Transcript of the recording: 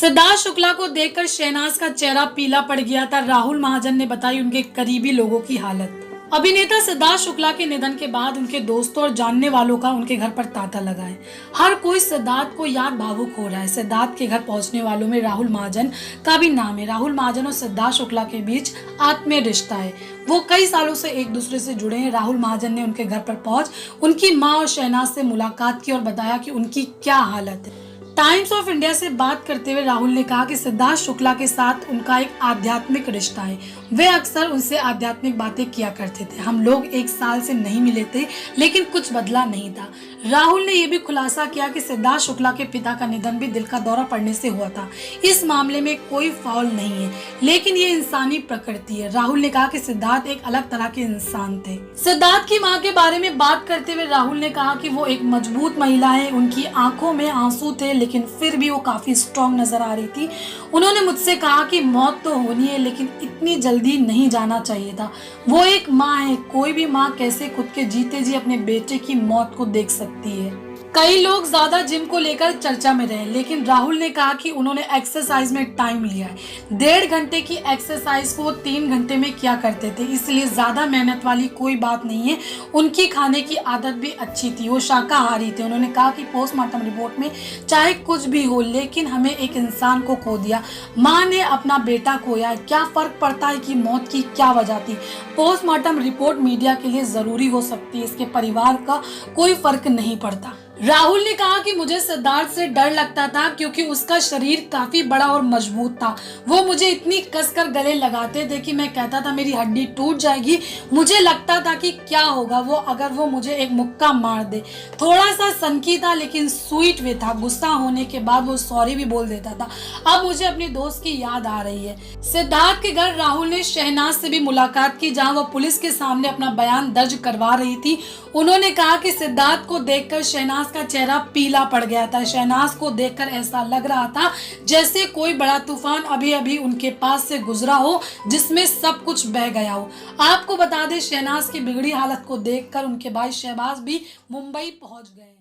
सिद्धार्थ शुक्ला को देखकर शहनाज का चेहरा पीला पड़ गया था। राहुल महाजन ने बताई उनके करीबी लोगों की हालत। अभिनेता सिद्धार्थ शुक्ला के निधन के बाद उनके दोस्तों और जानने वालों का उनके घर पर तांता लगा है। हर कोई सिद्धार्थ को याद भावुक हो रहा है। सिद्धार्थ के घर पहुंचने वालों में राहुल महाजन का भी नाम है। राहुल महाजन और सिद्धार्थ शुक्ला के बीच आत्मीय रिश्ता है। वो कई सालों से एक दूसरे से जुड़े हैं। राहुल महाजन ने उनके घर पर पहुंच उनकी मां और शहनाज से मुलाकात की और बताया कि उनकी क्या हालत है। टाइम्स ऑफ इंडिया से बात करते हुए राहुल ने कहा कि सिद्धार्थ शुक्ला के साथ उनका एक आध्यात्मिक रिश्ता है। वे अक्सर उनसे आध्यात्मिक बातें किया करते थे। हम लोग 1 साल से नहीं मिले थे, लेकिन कुछ बदला नहीं था। राहुल ने यह भी खुलासा किया कि सिद्धार्थ शुक्ला के पिता का निधन भी दिल का दौरा पड़ने से हुआ था। इस मामले में कोई फाउल नहीं है, लेकिन ये इंसानी प्रकृति है। राहुल ने कहा कि सिद्धार्थ एक अलग तरह के इंसान थे। सिद्धार्थ की मां के बारे में बात करते हुए राहुल ने कहा कि वो एक मजबूत महिला है। उनकी आंखों में आंसू थे, लेकिन फिर भी वो काफी स्ट्रॉन्ग नजर आ रही थी। उन्होंने मुझसे कहा कि मौत तो होनी है, लेकिन इतनी जल्दी नहीं जाना चाहिए था। वो एक माँ है। कोई भी माँ कैसे खुद के जीते जी अपने बेटे की मौत को देख सकती है। कई लोग ज्यादा जिम को लेकर चर्चा में रहे, लेकिन राहुल ने कहा कि उन्होंने एक्सरसाइज में टाइम लिया है। 1.5 घंटे की एक्सरसाइज को वो 3 घंटे में किया करते थे, इसलिए ज्यादा मेहनत वाली कोई बात नहीं है। उनकी खाने की आदत भी अच्छी थी। वो शाकाहारी थे। उन्होंने कहा कि पोस्टमार्टम रिपोर्ट में चाहे कुछ भी हो, लेकिन हमें एक इंसान को खो दिया। माँ ने अपना बेटा खोया। क्या फर्क पड़ता है कि मौत की क्या वजह थी। पोस्टमार्टम रिपोर्ट मीडिया के लिए जरूरी हो सकती है, इसके परिवार का कोई फर्क नहीं पड़ता। राहुल ने कहा कि मुझे सिद्धार्थ से डर लगता था, क्योंकि उसका शरीर काफी बड़ा और मजबूत था। वो मुझे इतनी कसकर गले लगाते थे कि मैं कहता था मेरी हड्डी टूट जाएगी। मुझे लगता था कि क्या होगा वो अगर वो मुझे एक मुक्का मार दे। थोड़ा सा सनकी था, लेकिन स्वीट वे था। गुस्सा होने के बाद वो सॉरी भी बोल देता था। अब मुझे अपने दोस्त की याद आ रही है। सिद्धार्थ के घर राहुल ने शहनाज से भी मुलाकात की, जहाँ वो पुलिस के सामने अपना बयान दर्ज करवा रही थी। उन्होंने कहा कि सिद्धार्थ को देखकर शहनाज का चेहरा पीला पड़ गया था। शहनाज को देखकर ऐसा लग रहा था जैसे कोई बड़ा तूफान अभी अभी उनके पास से गुजरा हो, जिसमें सब कुछ बह गया हो। आपको बता दें, शहनाज की बिगड़ी हालत को देखकर उनके भाई शहबाज भी मुंबई पहुंच गए।